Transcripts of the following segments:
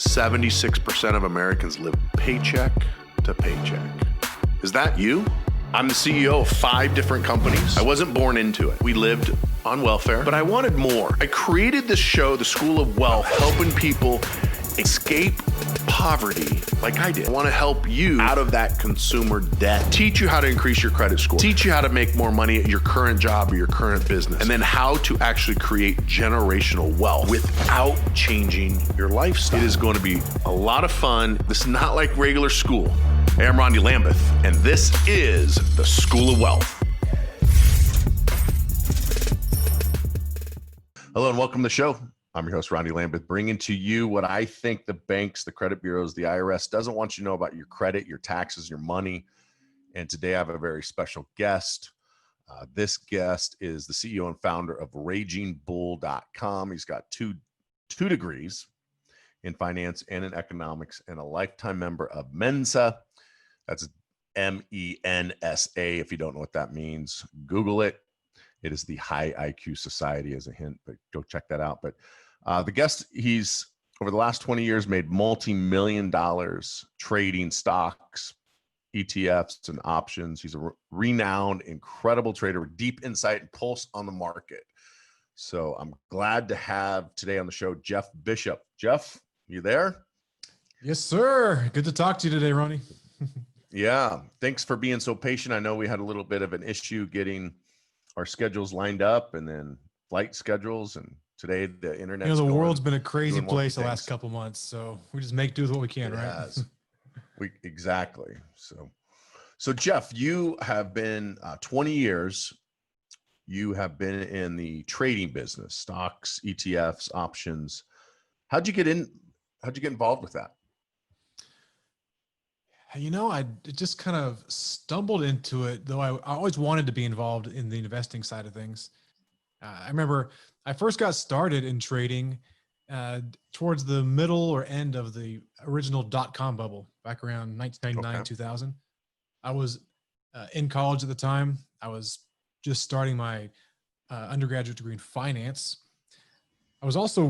76% of Americans live paycheck to paycheck. Is that you? I'm the CEO of 5 different companies. I wasn't born into it. We lived on welfare, but I wanted more. I created this show, The School of Wealth, helping people escape poverty like I did. I want to help you out of that consumer debt, teach you how to increase your credit score, teach you how to make more money at your current job or your current business, and then how to actually create generational wealth without changing your lifestyle. It is going to be a lot of fun. This is not like regular school. Hey, I'm Ronnie Lambeth, and this is the School of Wealth. Hello and welcome to the show. I'm your host, Ronnie Lambeth, bringing to you what I think the banks, the credit bureaus, the IRS doesn't want you to know about your credit, your taxes, your money. And today I have a very special guest. This guest is the CEO and founder of RagingBull.com. He's got two degrees in finance and in economics and a lifetime member of Mensa. That's MENSA. If you don't know what that means, Google it. It is the High IQ Society as a hint, but go check that out. But the guest, he's over the last 20 years made multi-million dollars trading stocks, ETFs, and options. He's a renowned, incredible trader with deep insight and pulse on the market. So I'm glad to have today on the show, Jeff Bishop. Jeff, you there? Yes, sir. Good to talk to you today, Ronnie. Yeah. Thanks for being so patient. I know we had a little bit of an issue getting our schedules lined up and then flight schedules. And today the internet, the world's been a crazy place the last couple months. So we just make do with what we can, right? Exactly. So Jeff, you have been 20 years. You have been in the trading business, stocks, ETFs, options. How'd you get involved with that? I just kind of stumbled into it, though I always wanted to be involved in the investing side of things. I remember I first got started in trading towards the middle or end of the original .com bubble back around 1999, 2000. I was in college at the time. I was just starting my undergraduate degree in finance. I was also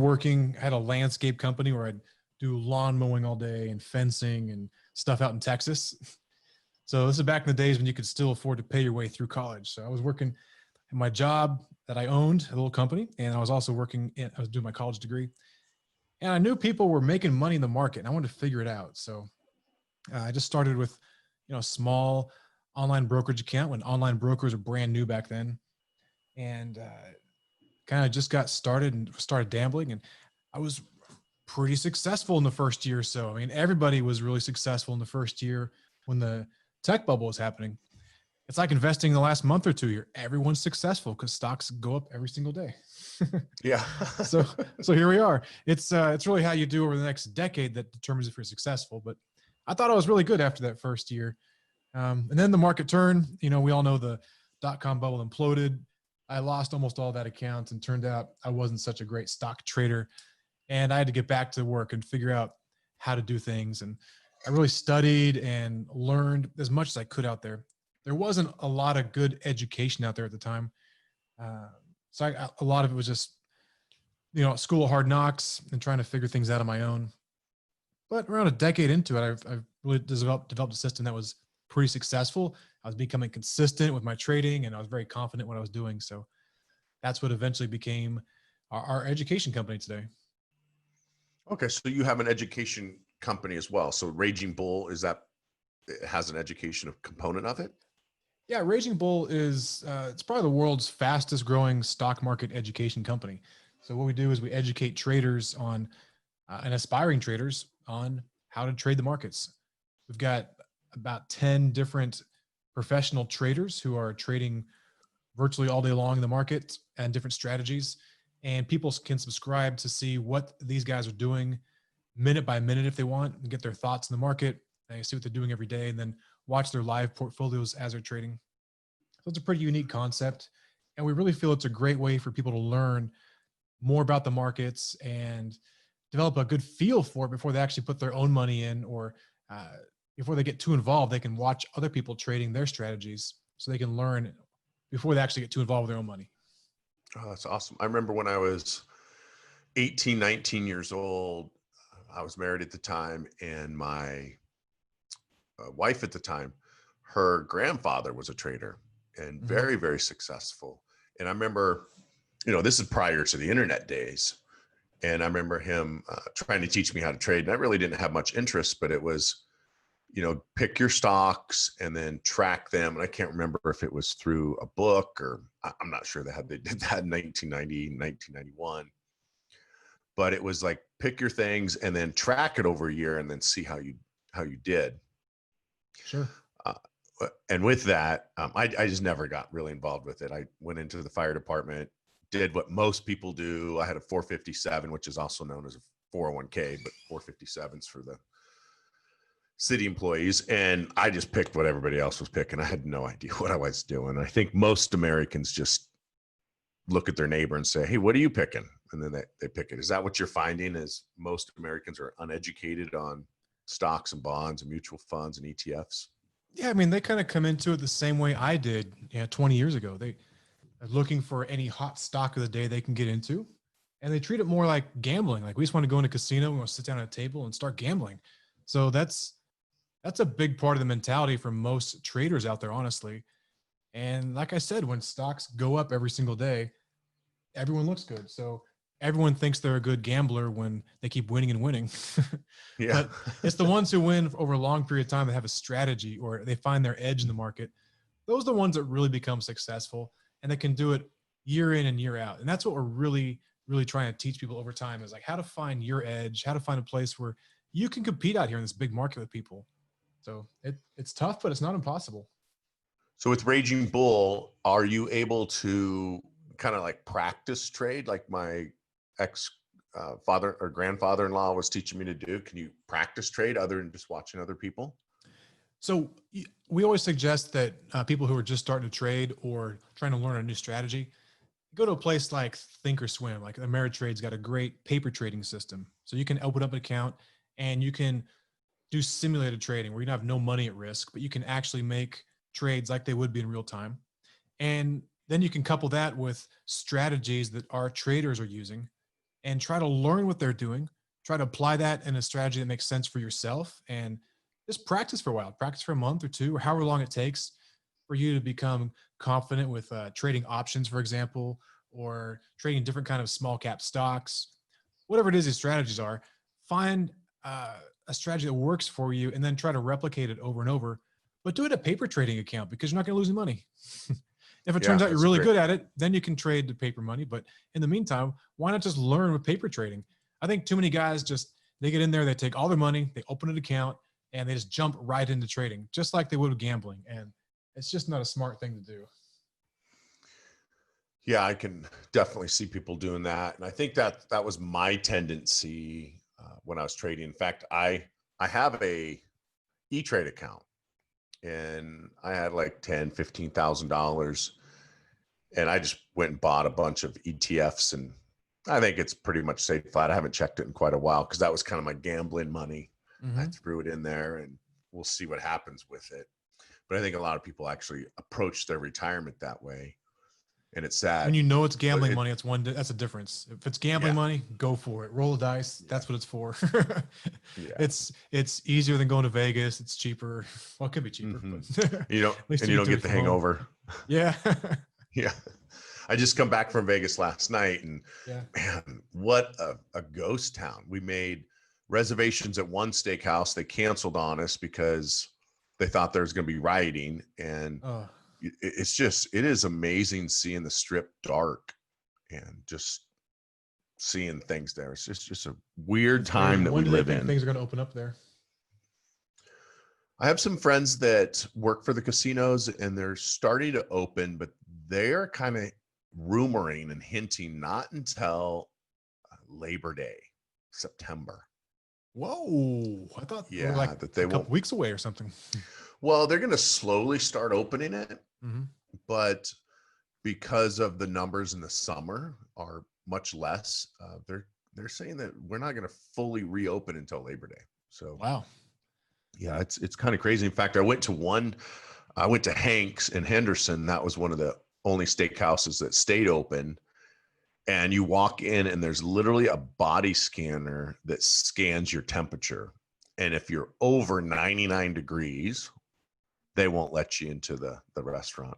had a landscape company where I'd do lawn mowing all day and fencing and stuff out in Texas. So this is back in the days when you could still afford to pay your way through college. So I was working at my job that I owned, a little company, and I was also I was doing my college degree. And I knew people were making money in the market and I wanted to figure it out. So I just started with, a small online brokerage account when online brokers were brand new back then. And kind of just got started and started gambling. And I was pretty successful in the first year or so. I mean, everybody was really successful in the first year when the tech bubble was happening. It's like investing the last month or 2 years. Everyone's successful because stocks go up every single day. Yeah. So here we are. It's really how you do over the next decade that determines if you're successful. But I thought I was really good after that first year. And then the market turned. We all know the .com bubble imploded. I lost almost all that account and turned out I wasn't such a great stock trader. And I had to get back to work and figure out how to do things. And I really studied and learned as much as I could out there. There wasn't a lot of good education out there at the time. So a lot of it was just, school of hard knocks and trying to figure things out on my own. But around a decade into it, I've really developed a system that was pretty successful. I was becoming consistent with my trading and I was very confident in what I was doing. So that's what eventually became our education company today. Okay, so you have an education company as well. So Raging Bull, it has an education component of it? Yeah, Raging Bull is it's probably the world's fastest growing stock market education company. So what we do is we educate traders on and aspiring traders on how to trade the markets. We've got about 10 different professional traders who are trading virtually all day long in the market and different strategies. And people can subscribe to see what these guys are doing minute by minute if they want and get their thoughts in the market. And see what they're doing every day and then watch their live portfolios as they're trading. So it's a pretty unique concept. And we really feel it's a great way for people to learn more about the markets and develop a good feel for it before they actually put their own money in or before they get too involved, they can watch other people trading their strategies so they can learn before they actually get too involved with their own money. Oh, that's awesome. I remember when I was 18, 19 years old, I was married at the time, and my wife at the time, her grandfather was a trader and Hmm. very, very successful. And I remember, this is prior to the internet days. And I remember him trying to teach me how to trade. And I really didn't have much interest, but it was, pick your stocks and then track them. And I can't remember if it was through a book or I'm not sure they did that in 1990, 1991. But it was like, pick your things and then track it over a year and then see how you did. Sure. Uh, and with that, I just never got really involved with it. I went into the fire department, did what most people do. I had a 457, which is also known as a 401k, but 457s for the city employees. And I just picked what everybody else was picking. I had no idea what I was doing. I think most Americans just look at their neighbor and say, hey, what are you picking? And then they pick it. Is that what you're finding, is most Americans are uneducated on stocks and bonds and mutual funds and ETFs? Yeah, I mean, they kind of come into it the same way I did, 20 years ago. They are looking for any hot stock of the day they can get into, and they treat it more like gambling. Like, we just want to go in a casino, we want to sit down at a table and start gambling. So that's a big part of the mentality for most traders out there, honestly. And like I said, when stocks go up every single day, everyone looks good. So everyone thinks they're a good gambler when they keep winning and winning. Yeah. But it's the ones who win over a long period of time that have a strategy or they find their edge in the market. Those are the ones that really become successful, and they can do it year in and year out. And that's what we're really, really trying to teach people over time, is like how to find your edge, how to find a place where you can compete out here in this big market with people. So it's tough, but it's not impossible. So with Raging Bull, are you able to kind of like practice trade like my ex father or grandfather-in-law was teaching me to do? Can you practice trade other than just watching other people? So we always suggest that people who are just starting to trade or trying to learn a new strategy, go to a place like Thinkorswim. Like Ameritrade's got a great paper trading system. So you can open up an account and you can do simulated trading where you have no money at risk, but you can actually make trades like they would be in real time. And then you can couple that with strategies that our traders are using and try to learn what they're doing, try to apply that in a strategy that makes sense for yourself, and just practice for a while, practice for a month or two, or however long it takes for you to become confident with trading options, for example, or trading different kind of small cap stocks, whatever it is your strategies are. Find a strategy that works for you and then try to replicate it over and over, but do it a paper trading account because you're not going to lose any money. If it turns Yeah, out you're that's really great. good at it, then you can trade the paper money. But in the meantime, why not just learn with paper trading? I think too many guys they get in there, they take all their money, they open an account, and they just jump right into trading, just like they would with gambling. And it's just not a smart thing to do. Yeah, I can definitely see people doing that. And I think that was my tendency when I was trading. In fact, I have a E-Trade account, and I had like $10,000, $15,000, and I just went and bought a bunch of ETFs, and I think it's pretty much safe flat. I haven't checked it in quite a while because that was kind of my gambling money. I Mm-hmm. threw it in there, and we'll see what happens with it. But I think a lot of people actually approach their retirement that way, and it's When sad. you know it's But gambling money, that's a difference. If it's gambling yeah, money, go for it. Roll the dice. yeah, That's what it's for. yeah. It's easier than going to Vegas. It's cheaper. Well, it could be cheaper, Hmm. but at least And you you can don't do get it the from home. hangover. Yeah. Yeah. I just come back from Vegas last night, and Yeah. man, what a ghost town. We made reservations at one steakhouse. They canceled on us because they thought there was going to be rioting. And Oh, it is amazing seeing the strip dark and just seeing things there. It's just a weird that's crazy. time that we When do they live think in. things are going to open up there? I have some friends that work for the casinos, and they're starting to open, but they're kind of rumoring and hinting not until Labor Day, September. Whoa! I thought we're like Yeah, that a they won't. couple weeks away or something. Well, they're going to slowly start opening it, Mm-hmm. but because of the numbers in the summer are much less, they're saying that we're not going to fully reopen until Labor Day. So Wow. yeah, it's kind of crazy. In fact, I went to Hank's in Henderson. That was one of the only steakhouses that stayed open. and you walk in and there's literally a body scanner that scans your temperature. And if you're over 99 degrees, they won't let you into the restaurant.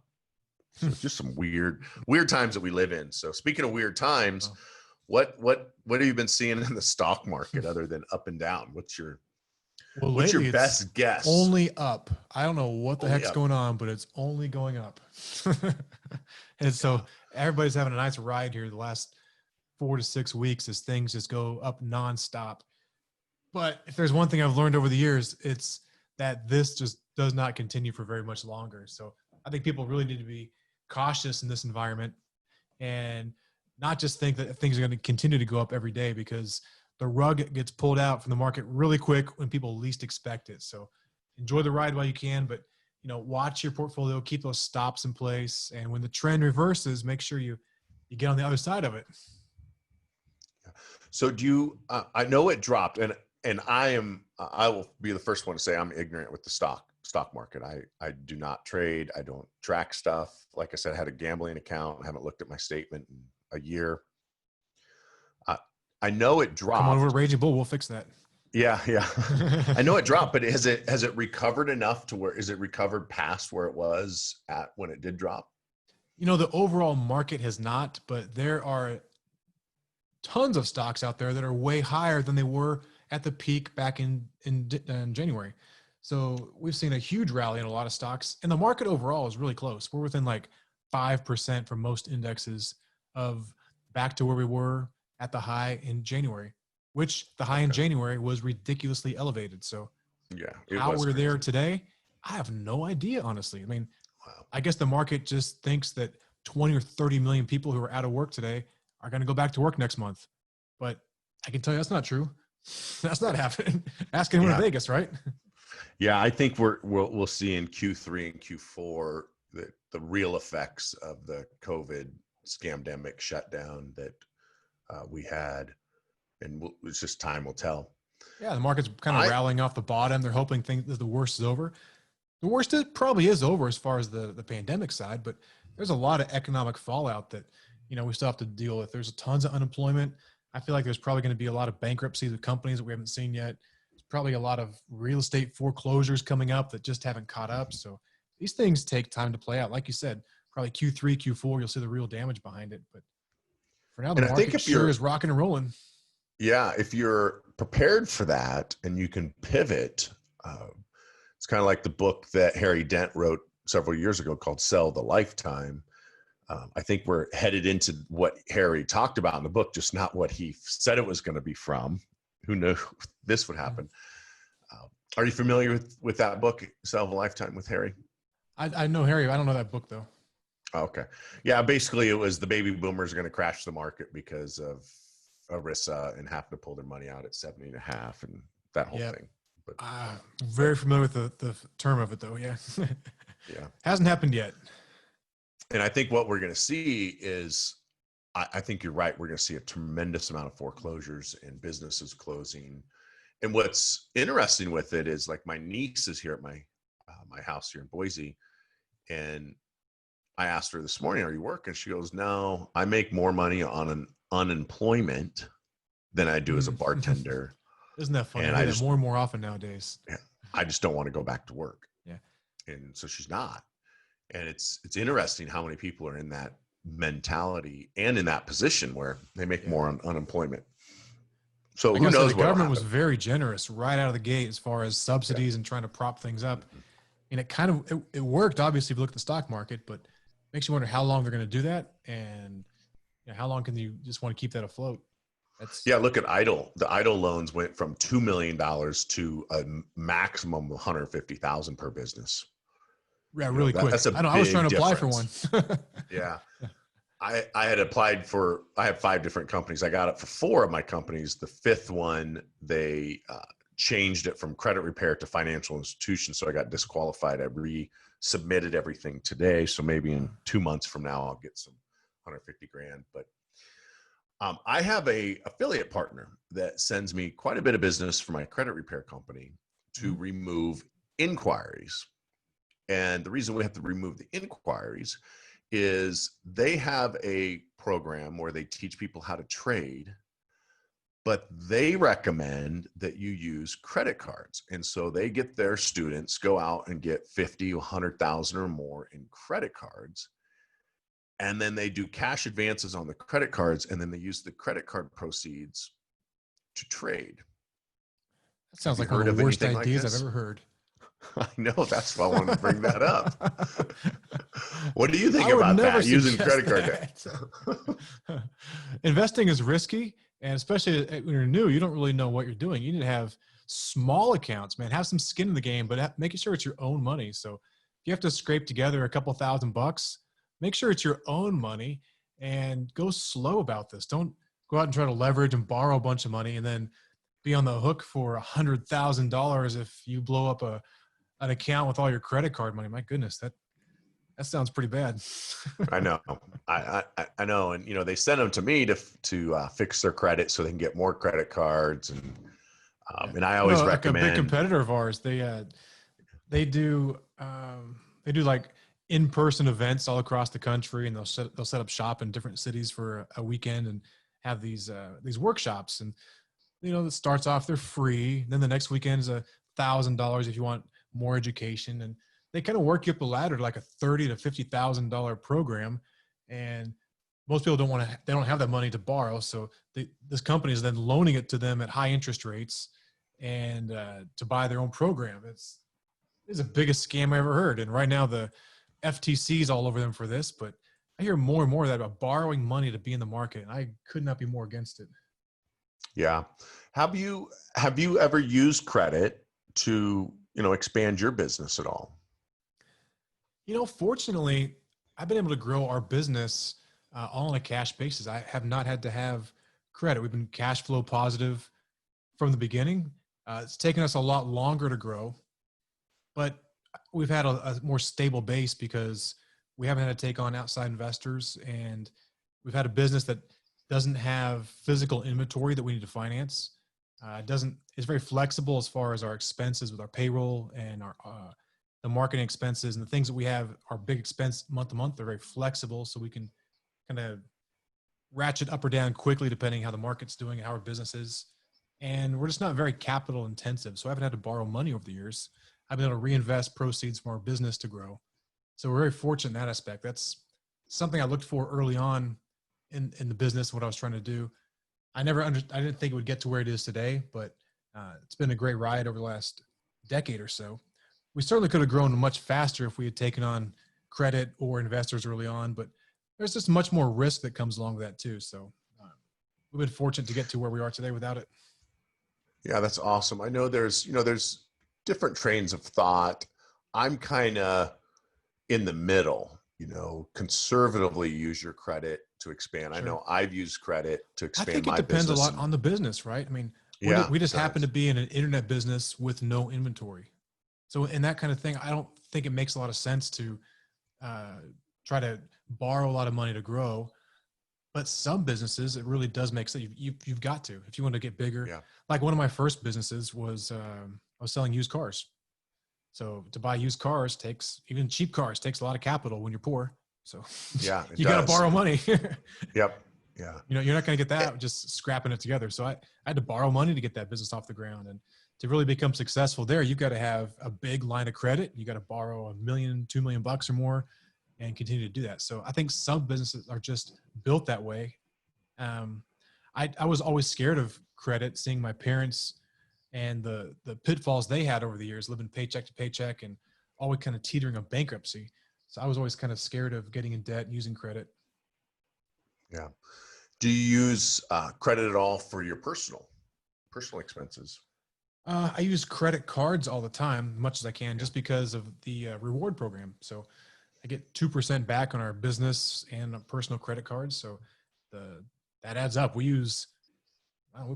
So it's just some weird times that we live in. So speaking of weird times, what have you been seeing in the stock market other than up and down? What's your best guess? Only up. I don't know what the heck's up. going on, but it's only going up. And so everybody's having a nice ride here the last 4 to 6 weeks as things just go up nonstop. But if there's one thing I've learned over the years, it's that this just does not continue for very much longer. So I think people really need to be cautious in this environment and not just think that things are going to continue to go up every day, because the rug gets pulled out from the market really quick when people least expect it. So enjoy the ride while you can, but watch your portfolio, keep those stops in place. And when the trend reverses, make sure you get on the other side of it. So do you, I know it dropped, and I will be the first one to say I'm ignorant with the stock market. I do not trade. I don't track stuff. Like I said, I had a gambling account. I haven't looked at my statement in a year. I know it dropped. Come on over to Raging Bull. We'll fix that. Yeah. I know it dropped, but has it recovered enough to where, is it recovered past where it was at when it did drop? The overall market has not, but there are tons of stocks out there that are way higher than they were at the peak back in January. So we've seen a huge rally in a lot of stocks, and the market overall is really close. We're within like 5% for most indexes of back to where we were at the high in January, which the high in January was ridiculously elevated. So how we're there today, I have no idea, honestly. I mean, I guess the market just thinks that 20 or 30 million people who are out of work today are going to go back to work next month. But I can tell you that's not true. That's not happening. Ask anyone in Vegas, right? Yeah, I think we'll see in Q3 and Q4 the real effects of the COVID scamdemic shutdown that we had, and it's just time will tell. Yeah, the market's kind of rallying off the bottom. They're hoping the worst is over. The worst probably is over as far as the pandemic side, but there's a lot of economic fallout that we still have to deal with. There's tons of unemployment. I feel like there's probably going to be a lot of bankruptcies of companies that we haven't seen yet. There's probably a lot of real estate foreclosures coming up that just haven't caught up. So these things take time to play out. Like you said, probably Q3, Q4, you'll see the real damage behind it. But for now, the market sure is rocking and rolling. Yeah, if you're prepared for that and you can pivot, it's kind of like the book that Harry Dent wrote several years ago called Sell the Lifetime. I think we're headed into what Harry talked about in the book, just not what he said it was going to be from. Who knew this would happen? Are you familiar with that book, Sell the Lifetime, with Harry? I know Harry. I don't know that book, though. Okay. Yeah, basically it was the baby boomers are going to crash the market because of ERISA and have to pull their money out at 70.5 and that whole thing. But very familiar with the term of it, though. Yeah. Yeah. Hasn't happened yet. And I think what we're going to see is, I think you're right. We're going to see a tremendous amount of foreclosures and businesses closing. And what's interesting with it is, like, my niece is here at my house here in Boise, and I asked her this morning, "Are you working?" She goes, "No, I make more money on an unemployment than I do as a bartender." Isn't that funny? And I hear that more and more often nowadays. Yeah, I just don't want to go back to work. Yeah, and so she's not. And it's interesting how many people are in that mentality and in that position where they make more on unemployment. So who knows? The government was very generous right out of the gate as far as subsidies and trying to prop things up. And it kind of it worked, obviously, if you look at the stock market, but makes you wonder how long they're going to do that, and how long can you just want to keep that afloat? Look at EIDL. The EIDL loans went from $2 million to a maximum of $150,000 per business. Yeah, really quick. I was trying to apply for one. Yeah. I had applied for, I have 5 different companies. I got it for 4 of my companies. The 5th one, they changed it from credit repair to financial institution. So I got disqualified. I resubmitted everything today. So maybe in 2 months from now, I'll get some $150,000. But I have a affiliate partner that sends me quite a bit of business for my credit repair company to remove inquiries. And the reason we have to remove the inquiries is they have a program where they teach people how to trade, but they recommend that you use credit cards. And so they get their students go out and get 50, 100,000 or more in credit cards. And then they do cash advances on the credit cards, and then they use the credit card proceeds to trade. That sounds Have like you one heard of the of worst anything like ideas I've this? ever heard. I know, that's why I wanted to bring that up. What do you think I would about never that, using suggest credit card debt? Investing is risky, and especially when you're new, you don't really know what you're doing. You need to have small accounts, man. Have some skin in the game, but making sure it's your own money. So if you have to scrape together a couple $1,000, make sure it's your own money and go slow about this. Don't go out and try to leverage and borrow a bunch of money and then be on the hook for $100,000 if you blow up an account with all your credit card money. My goodness, that sounds pretty bad. I know, I know, and they send them to me to fix their credit so they can get more credit cards, and I always Like a big recommend. competitor of ours, they do like in-person events all across the country, and they'll set up shop in different cities for a weekend and have these workshops. And it starts off, they're free. Then the next weekend is $1,000 if you want more education, and they kind of work you up the ladder to like a $30,000 to $50,000 program. And most people they don't have that money to borrow. So this company is then loaning it to them at high interest rates and to buy their own program. It's the biggest scam I ever heard. And right now the FTC is all over them for this, but I hear more and more of that about borrowing money to be in the market. And I could not be more against it. Yeah. Have you ever used credit to, expand your business at all? Fortunately, I've been able to grow our business all on a cash basis. I have not had to have credit. We've been cash flow positive from the beginning. It's taken us a lot longer to grow, but we've had a more stable base because we haven't had to take on outside investors, and we've had a business that doesn't have physical inventory that we need to finance. It's very flexible as far as our expenses with our payroll and our the marketing expenses, and the things that we have, our big expense month to month, they're very flexible. So we can kind of ratchet up or down quickly depending how the market's doing and how our business is. And we're just not very capital intensive. So I haven't had to borrow money over the years. I've been able to reinvest proceeds from our business to grow. So we're very fortunate in that aspect. That's something I looked for early on in the business, what I was trying to do. I didn't think it would get to where it is today, but it's been a great ride over the last decade or so. We certainly could have grown much faster if we had taken on credit or investors early on, but there's just much more risk that comes along with that too. So we've been fortunate to get to where we are today without it. Yeah, that's awesome. I know there's different trains of thought. I'm kind of in the middle, conservatively use your credit to expand. Sure. I know I've used credit to expand my business. I think it depends a lot on the business, right? I mean, we just happen to be in an internet business with no inventory. So in that kind of thing, I don't think it makes a lot of sense to try to borrow a lot of money to grow. But some businesses, it really does make sense. You've got to, if you want to get bigger. Yeah. Like one of my first businesses was I was selling used cars. So to buy used cars even cheap cars takes a lot of capital when you're poor. So yeah, you got to borrow money. Yep. Yeah. You're not going to get that just scrapping it together. So I had to borrow money to get that business off the ground. And to really become successful there, you've got to have a big line of credit. You got to borrow $1 million, $2 million or more and continue to do that. So I think some businesses are just built that way. I was always scared of credit, seeing my parents and the pitfalls they had over the years, living paycheck to paycheck and always kind of teetering on bankruptcy. So I was always kind of scared of getting in debt and using credit. Yeah. Do you use credit at all for your personal expenses? I use credit cards all the time, much as I can, just because of the reward program. So I get 2% back on our business and personal credit cards. So that adds up. We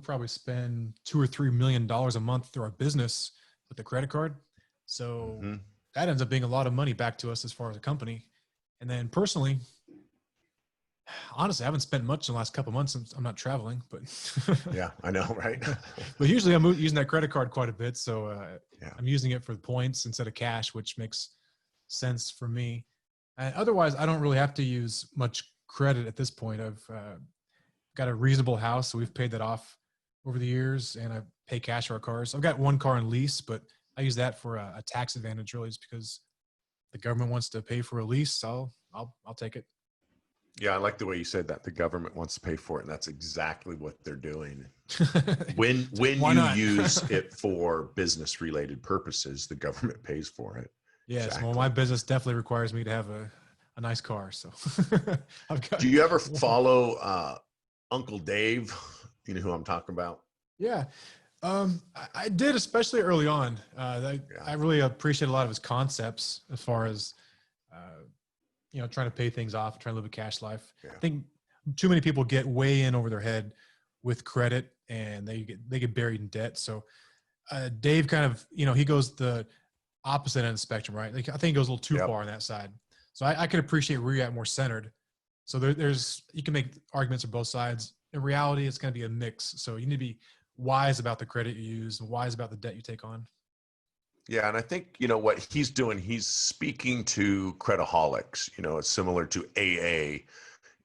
probably spend $2 or $3 million a month through our business with the credit card. So that ends up being a lot of money back to us as far as a company. And then personally, honestly, I haven't spent much in the last couple of months since I'm not traveling, but yeah, I know. Right. But usually I'm using that credit card quite a bit. So I'm using it for the points instead of cash, which makes sense for me. And otherwise, I don't really have to use much credit at this point. I've got a reasonable house, so we've paid that off over the years, and I pay cash for our cars. I've got one car on lease, but I use that for a tax advantage, really, just because the government wants to pay for a lease. I'll take it. Yeah, I like the way you said that. The government wants to pay for it, and that's exactly what they're doing. When Why you not? use it for business related purposes, the government pays for it. Yes, Exactly. well, my business definitely requires me to have a nice car. So I've got. Do you ever follow Uncle Dave? You know who I'm talking about? Yeah, I did, especially early on. I really appreciate a lot of his concepts as far as trying to pay things off, trying to live a cash life. Yeah. I think too many people get way in over their head with credit, and they get buried in debt. So Dave kind of, he goes the opposite end of the spectrum, right? Like, I think he goes a little too far on that side. So I could appreciate where you're at, more centered. So you can make arguments on both sides. In reality, it's going to be a mix. So you need to be wise about the credit you use and wise about the debt you take on. Yeah, and I think, what he's doing, he's speaking to credaholics. It's similar to AA.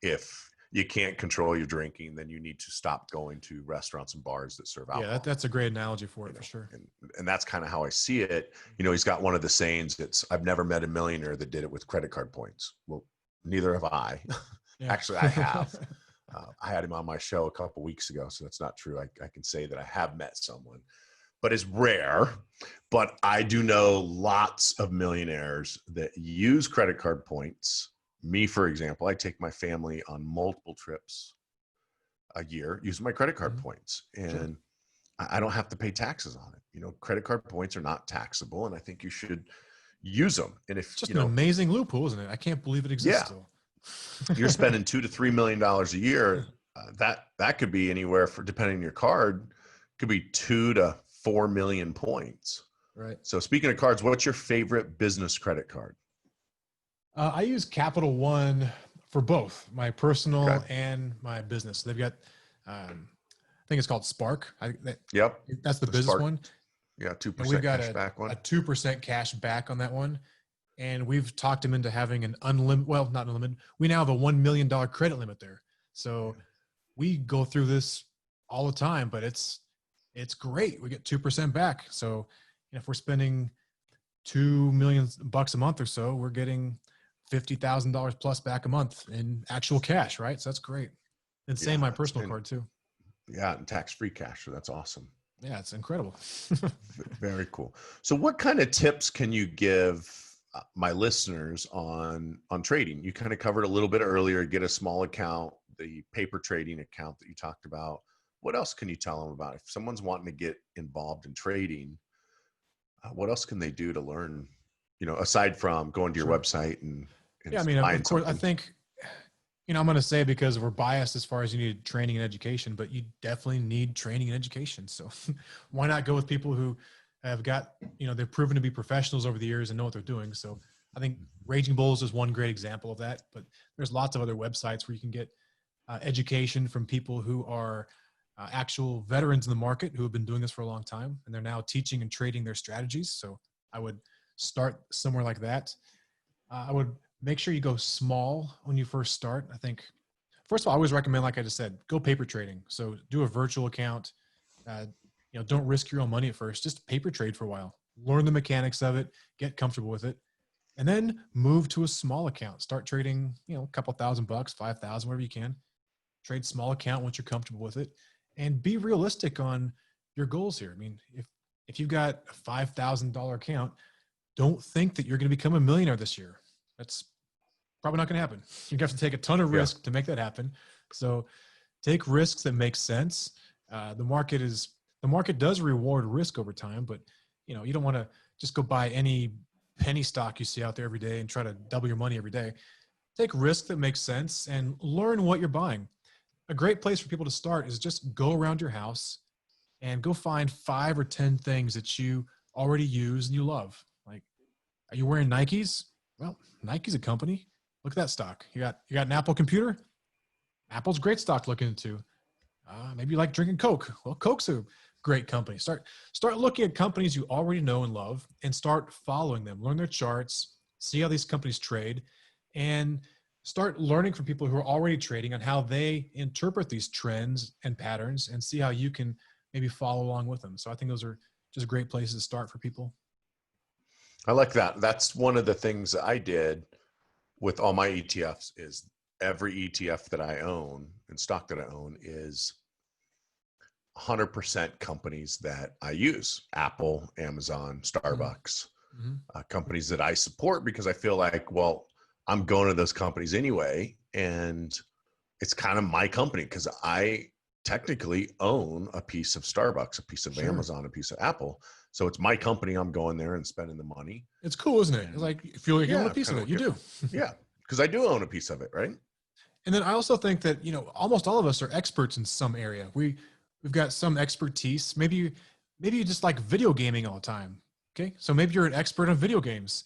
If you can't control your drinking, then you need to stop going to restaurants and bars that serve alcohol. Yeah, that's a great analogy for it, for sure. And that's kind of how I see it. He's got one of the sayings, I've never met a millionaire that did it with credit card points. Well, neither have I. Yeah. Actually, I have. I had him on my show a couple weeks ago, so that's not true. I can say that I have met someone, but it's rare. But I do know lots of millionaires that use credit card points. Me, for example, I take my family on multiple trips a year using my credit card points, and I don't have to pay taxes on it. Credit card points are not taxable, and I think you should use them. And if just an amazing loophole, isn't it? I can't believe it exists still. You're spending $2 to $3 million a year. That could be anywhere, for depending on your card, could be 2 to 4 million points. Right. So speaking of cards, what's your favorite business credit card? I use Capital One for both my personal and my business. They've got, I think it's called Spark. That's the business Spark one. Yeah, 2% we've got cash back one. A 2% cash back on that one. And we've talked him into having an unlimited, well, not unlimited. We now have a $1 million credit limit there. So we go through this all the time, but it's great. We get 2% back. So if we're spending $2 million a month or so, we're getting $50,000 plus back a month in actual cash, right? So that's great. And same my personal card too. Yeah, and tax-free cash. So that's awesome. Yeah, it's incredible. Very cool. So what kind of tips can you give my listeners on trading? You kind of covered a little bit earlier, get a small account, the paper trading account that you talked about. What else can you tell them about? If someone's wanting to get involved in trading, what else can they do to learn, aside from going to your website and yeah, I mean, of course, I think, I'm going to say, because we're biased as far as you need training and education, but you definitely need training and education. So why not go with people who have got, they've proven to be professionals over the years and know what they're doing. So I think Raging Bulls is one great example of that, but there's lots of other websites where you can get education from people who are actual veterans in the market who have been doing this for a long time, and they're now teaching and trading their strategies. So I would start somewhere like that. I would make sure you go small when you first start. I think, first of all, I always recommend, like I just said, go paper trading. So do a virtual account. Don't risk your own money at first. Just paper trade for a while. Learn the mechanics of it. Get comfortable with it. And then move to a small account. Start trading, a couple $1,000, 5,000, whatever you can. Trade small account once you're comfortable with it. And be realistic on your goals here. I mean, if you've got a $5,000 account, don't think that you're going to become a millionaire this year. That's probably not going to happen. You have to take a ton of risk to make that happen. So take risks that make sense. The market does reward risk over time, but you don't want to just go buy any penny stock you see out there every day and try to double your money every day. Take risk that makes sense and learn what you're buying. A great place for people to start is just go around your house and go find 5 or 10 things that you already use and you love. Like, are you wearing Nikes? Well, Nike's a company. Look at that stock. You got an Apple computer? Apple's great stock to look into. Maybe you like drinking Coke. Well, Coke's a great company. Start looking at companies you already know and love and start following them. Learn their charts, see how these companies trade, and start learning from people who are already trading on how they interpret these trends and patterns, and see how you can maybe follow along with them. So I think those are just great places to start for people. I like that. That's one of the things that I did with all my ETFs is every ETF that I own and stock that I own is 100% companies that I use: Apple, Amazon, Starbucks, Mm-hmm. companies that I support, because I feel like, well, I'm going to those companies anyway. And it's kind of my company because I technically own a piece of Starbucks, a piece of Sure. Amazon, a piece of Apple. So it's my company. I'm going there and spending the money. It's cool, isn't it? It's like, you feel like you own a Yeah, piece of kind it. You do. yeah, because I do own a piece of it, right? And then I also think that, almost all of us are experts in some area. We've got some expertise. Maybe you just like video gaming all the time. Okay. So maybe you're an expert on video games.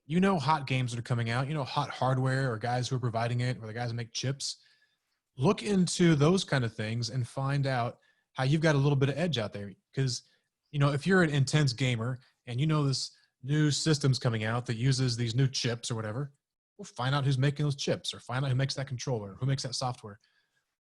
Hot games that are coming out, hot hardware, or guys who are providing it, or the guys that make chips. Look into those kind of things and find out how you've got a little bit of edge out there. Because, if you're an intense gamer and this new system's coming out that uses these new chips or whatever, well, find out who's making those chips, or find out who makes that controller, who makes that software.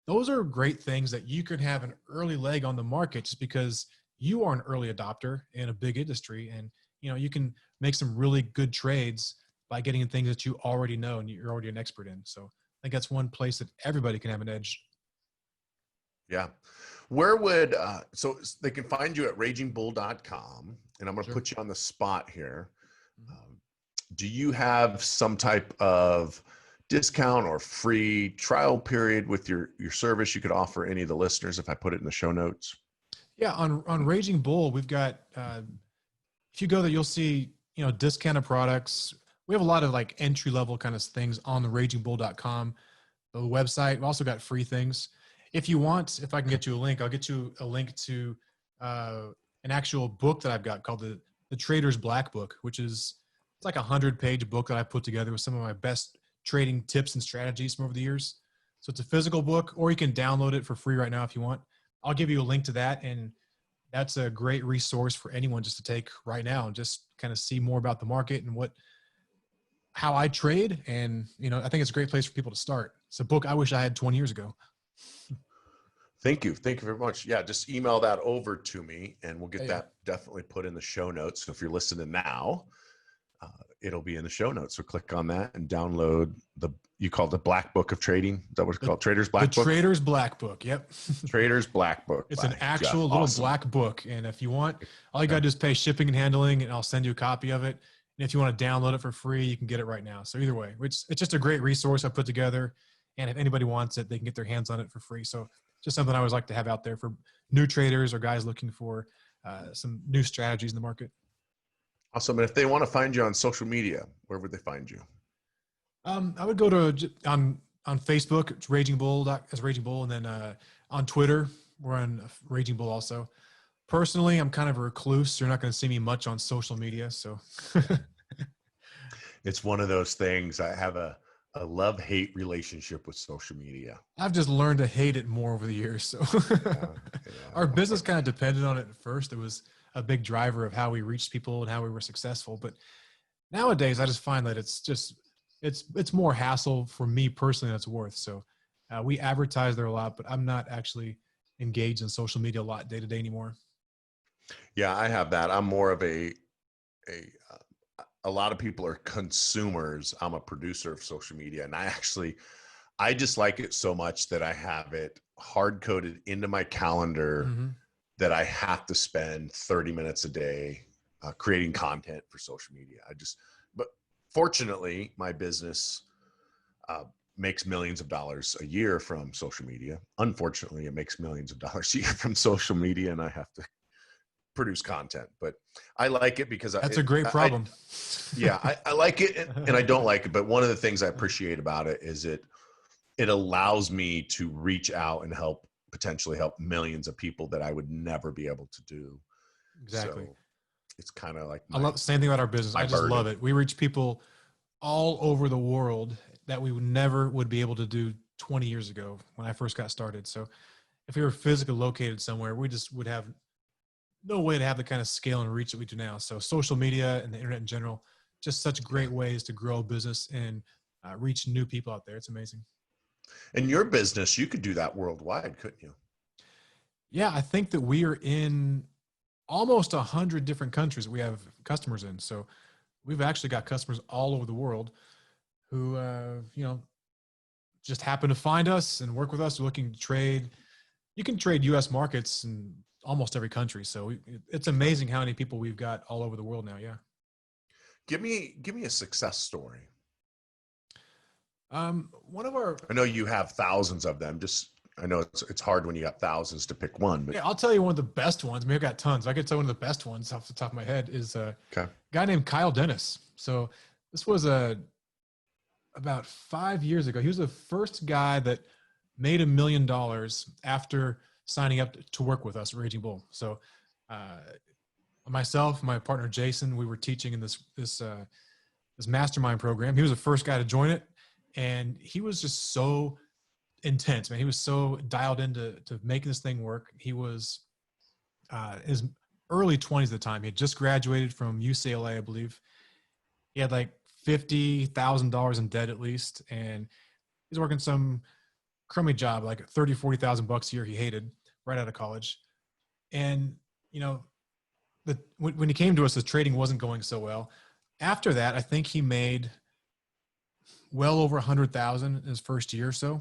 Those are great things that you could have an early leg on the market just because you are an early adopter in a big industry. And, you can make some really good trades by getting in things that you already know and you're already an expert in. So I think that's one place that everybody can have an edge. Yeah. Where would, so they can find you at ragingbull.com, and I'm going to Sure. put you on the spot here. Do you have some type of discount or free trial period with your service you could offer any of the listeners if I put it in the show notes? Yeah. On Raging Bull, we've got, if you go there, you'll see, discounted products. We have a lot of like entry level kind of things on the ragingbull.com, the website. We've also got free things. If you want, if I can get you a link, I'll get you a link to an actual book that I've got called the Trader's Black Book, which is, it's like 100-page book that I put together with some of my best trading tips and strategies from over the years. So it's a physical book, or you can download it for free right now if you want. I'll give you a link to that, and that's a great resource for anyone just to take right now and just kind of see more about the market and how I trade. And, I think it's a great place for people to start. It's a book I wish I had 20 years ago. Thank you. Thank you very much. Yeah, just email that over to me and we'll get Yeah. that definitely put in the show notes. So if you're listening now, it'll be in the show notes. So click on that and download you call it the Black Book of Trading. Is that what it's called? Trader's Black Book? The Trader's Black Book. Yep. Trader's Black Book. It's an by actual Jeff. little Awesome. black book. And if you want, all you got to do is pay shipping and handling, and I'll send you a copy of it. And if you want to download it for free, you can get it right now. So either way, it's just a great resource I put together. And if anybody wants it, they can get their hands on it for free. So just something I always like to have out there for new traders or guys looking for some new strategies in the market. Awesome. And if they want to find you on social media, where would they find you? I would go to on Facebook, it's Raging Bull, as Raging Bull, and then on Twitter, we're on Raging Bull also. Personally, I'm kind of a recluse. You're not going to see me much on social media, so. It's one of those things. I have a love-hate relationship with social media. I've just learned to hate it more over the years. So our business kind of depended on it at first. It was a big driver of how we reached people and how we were successful. But nowadays, I just find that it's more hassle for me personally than it's worth. So we advertise there a lot, but I'm not actually engaged in social media a lot day to day anymore. Yeah, I have that. I'm more of a lot of people are consumers. I'm a producer of social media, and I just like it so much that I have it hard coded into my calendar that I have to spend 30 minutes a day creating content for social media. But fortunately, my business makes millions of dollars a year from social media. Unfortunately, it makes millions of dollars a year from social media, and I have to produce content. But I like it because that's a great problem. I like it, and I don't like it. But one of the things I appreciate about it is it allows me to reach out and potentially help millions of people that I would never be able to do. Exactly. So it's kind of like I love the same thing about our business. I just love it. We reach people all over the world that we would be able to do 20 years ago when I first got started. So if we were physically located somewhere, we just would have no way to have the kind of scale and reach that we do now. So social media and the internet in general, just such great ways to grow a business in reach new people out there. It's amazing. In your business, you could do that worldwide, couldn't you? Yeah, I think that we are in almost 100 different countries that we have customers in. So we've actually got customers all over the world who, just happen to find us and work with us. We're looking to trade. You can trade U.S. markets in almost every country. So it's amazing how many people we've got all over the world now. Yeah. Give me a success story. One of our, I know you have thousands of them. I know it's hard when you got thousands to pick one, but yeah, I'll tell you one of the best ones. I mean, I've got tons. I could tell one of the best ones off the top of my head is a guy named Kyle Dennis. So this was about 5 years ago. He was the first guy that made $1 million after signing up to work with us at Raging Bull. So myself, my partner Jason, we were teaching in this mastermind program. He was the first guy to join it, and he was just so intense, man. He was so dialed into making this thing work. He was his early 20s at the time. He had just graduated from UCLA, I believe. He had like $50,000 in debt at least, and he's working some crummy job, like $30,000-$40,000 a year he hated right out of college. And when he came to us, the trading wasn't going so well. After that, I think he made well over $100,000 in his first year or so.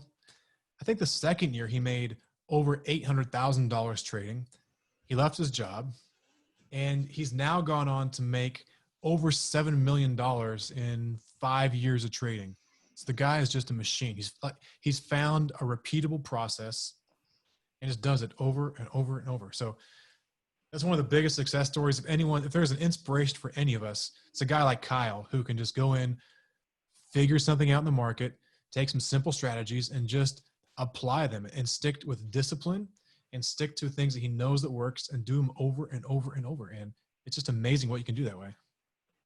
I think the second year he made over $800,000 trading. He left his job, and he's now gone on to make over $7 million in 5 years of trading. So the guy is just a machine. He's found a repeatable process and just does it over and over and over. So that's one of the biggest success stories of anyone. If there's an inspiration for any of us, it's a guy like Kyle who can just go in, figure something out in the market, take some simple strategies and just apply them and stick with discipline and stick to things that he knows that works and do them over and over and over. And it's just amazing what you can do that way.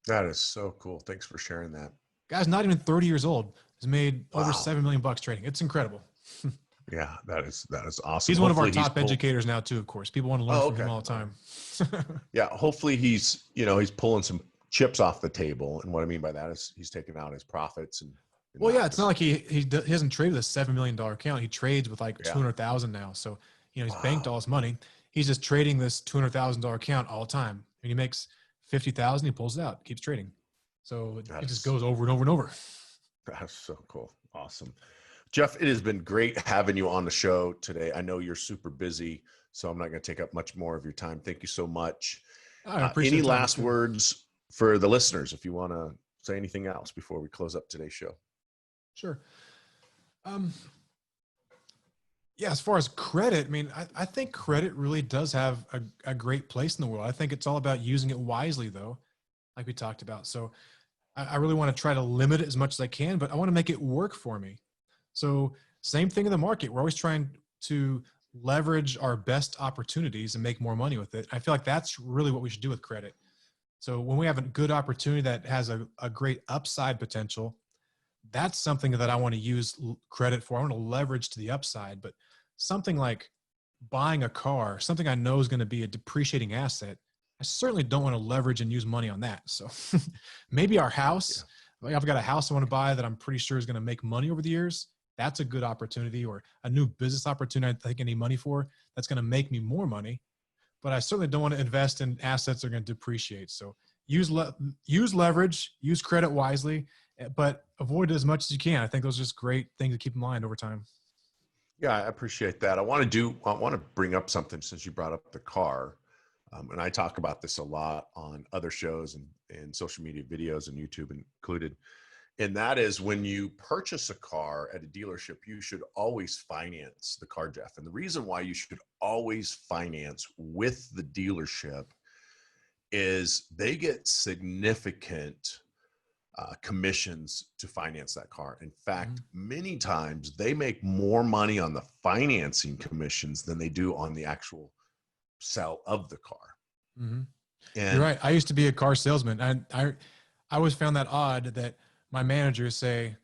That is so cool. Thanks for sharing that. Guy's not even 30 years old. He's made over $7 million trading. It's incredible. Yeah, that is awesome. He's one of our top educators now too, of course. People want to learn from him all the time. Yeah, hopefully he's pulling some chips off the table. And what I mean by that is he's taking out his profits. Well, yeah, it's not like he hasn't traded with a $7 million account. He trades with like 200,000 now. So, he's banked all his money. He's just trading this $200,000 account all the time. And he makes 50,000, he pulls it out, keeps trading. So it just goes over and over and over. That's so cool. Awesome. Jeff, it has been great having you on the show today. I know you're super busy, so I'm not going to take up much more of your time. Thank you so much. I appreciate any last words for the listeners, if you want to say anything else before we close up today's show? Sure. Yeah, as far as credit, I mean, I think credit really does have a great place in the world. I think it's all about using it wisely, though, like we talked about. So I really want to try to limit it as much as I can, but I want to make it work for me. So same thing in the market. We're always trying to leverage our best opportunities and make more money with it. I feel like that's really what we should do with credit. So when we have a good opportunity that has a great upside potential, that's something that I want to use credit for. I want to leverage to the upside, but something like buying a car, something I know is going to be a depreciating asset, I certainly don't want to leverage and use money on that. So maybe our house, I've got a house I want to buy that I'm pretty sure is going to make money over the years. That's a good opportunity, or a new business opportunity I think I need money for that's going to make me more money. But I certainly don't want to invest in assets that are going to depreciate. So use leverage, use credit wisely, but avoid it as much as you can. I think those are just great things to keep in mind over time. Yeah, I appreciate that. I want to bring up something since you brought up the car. And I talk about this a lot on other shows and social media videos and YouTube included. And that is, when you purchase a car at a dealership, you should always finance the car, Jeff. And the reason why you should always finance with the dealership is they get significant commissions to finance that car. In fact, many times they make more money on the financing commissions than they do on the actual sell of the car. Mm-hmm. And you're right. I used to be a car salesman, and I always found that odd that my managers say,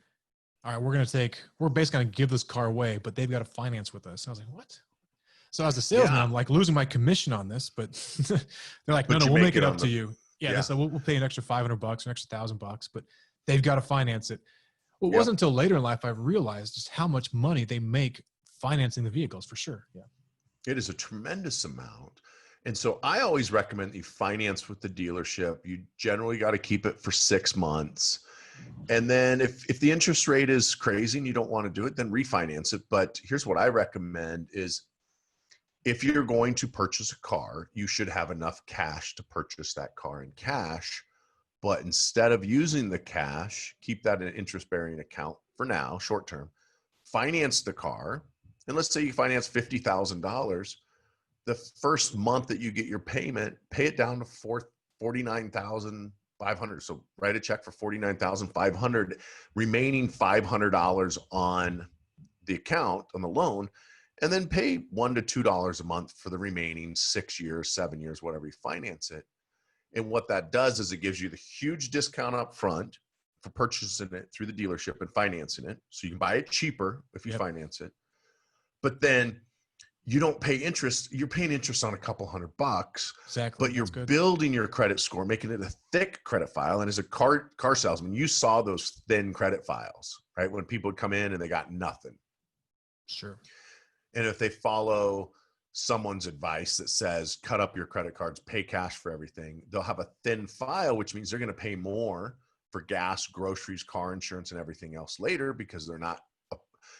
all right, we're basically going to give this car away, but they've got to finance with us. I was like, what? So as a salesman, I'm like losing my commission on this, but they're like, no, we'll make it up to you. Yeah. They said, we'll pay an extra $500 or an extra $1,000, but they've got to finance it. Well, it Yep. wasn't until later in life I realized just how much money they make financing the vehicles, for sure. Yeah. It is a tremendous amount. And so I always recommend that you finance with the dealership. You generally got to keep it for 6 months. And then if the interest rate is crazy and you don't want to do it, then refinance it. But here's what I recommend is if you're going to purchase a car, you should have enough cash to purchase that car in cash. But instead of using the cash, keep that in an interest-bearing account for now, short term. Finance the car. And let's say you finance $50,000. The first month that you get your payment, pay it down to $49,500. So write a check for $49,500, remaining $500 on the account, on the loan, and then pay $1 to $2 a month for the remaining 6 years, 7 years, whatever you finance it. And what that does is it gives you the huge discount up front for purchasing it through the dealership and financing it. So you can buy it cheaper if you finance it. But then you don't pay interest. You're paying interest on a couple $100. Exactly. But you're building your credit score, making it a thick credit file. And as a car salesman, you saw those thin credit files, right? When people would come in and they got nothing. Sure. And if they follow someone's advice that says, cut up your credit cards, pay cash for everything, they'll have a thin file, which means they're going to pay more for gas, groceries, car insurance, and everything else later because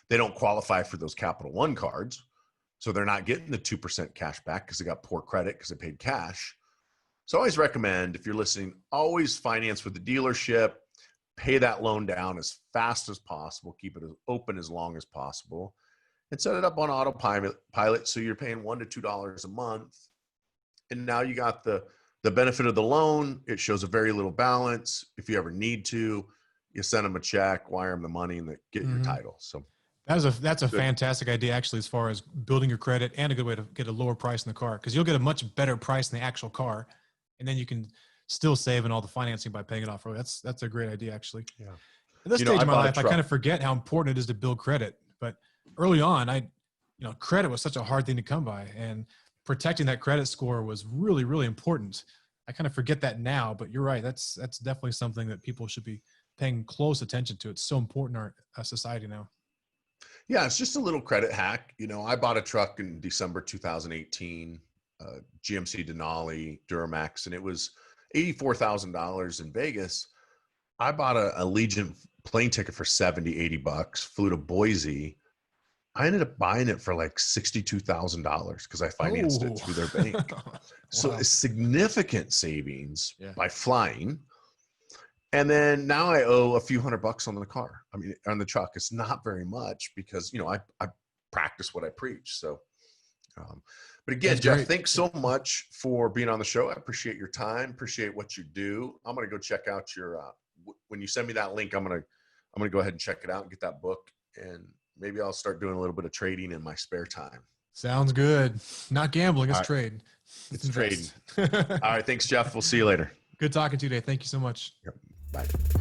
they don't qualify for those Capital One cards. So they're not getting the 2% cash back because they got poor credit because they paid cash. So I always recommend, if you're listening, always finance with the dealership, pay that loan down as fast as possible, keep it as open as long as possible, and set it up on autopilot so you're paying $1 to $2 a month. And now you got the benefit of the loan. It shows a very little balance. If you ever need to, you send them a check, wire them the money, and get your title. So that's a fantastic idea, actually, as far as building your credit, and a good way to get a lower price in the car, because you'll get a much better price in the actual car, and then you can still save in all the financing by paying it off early. That's a great idea, actually. Yeah. At this stage of my life, I kind of forget how important it is to build credit. But early on, credit was such a hard thing to come by, and protecting that credit score was really, really important. I kind of forget that now, but you're right. That's definitely something that people should be paying close attention to. It's so important in our society now. Yeah, it's just a little credit hack. I bought a truck in December 2018, GMC Denali Duramax, and it was $84,000 in Vegas. I bought a Allegiant plane ticket for $70-$80, flew to Boise. I ended up buying it for like $62,000 because I financed it through their bank. So Wow. it's significant savings by flying. And then now I owe a few $100 on the car. I mean, on the truck. It's not very much because, I practice what I preach. So, but again, That's Jeff, great. thanks so much for being on the show. I appreciate your time. Appreciate what you do. I'm going to go check out your, when you send me that link, I'm going to go ahead and check it out and get that book. And maybe I'll start doing a little bit of trading in my spare time. Sounds good. Not gambling, it's trading. It's trading. All right. Thanks, Jeff. We'll see you later. Good talking to you today. Thank you so much. Yep. Bye.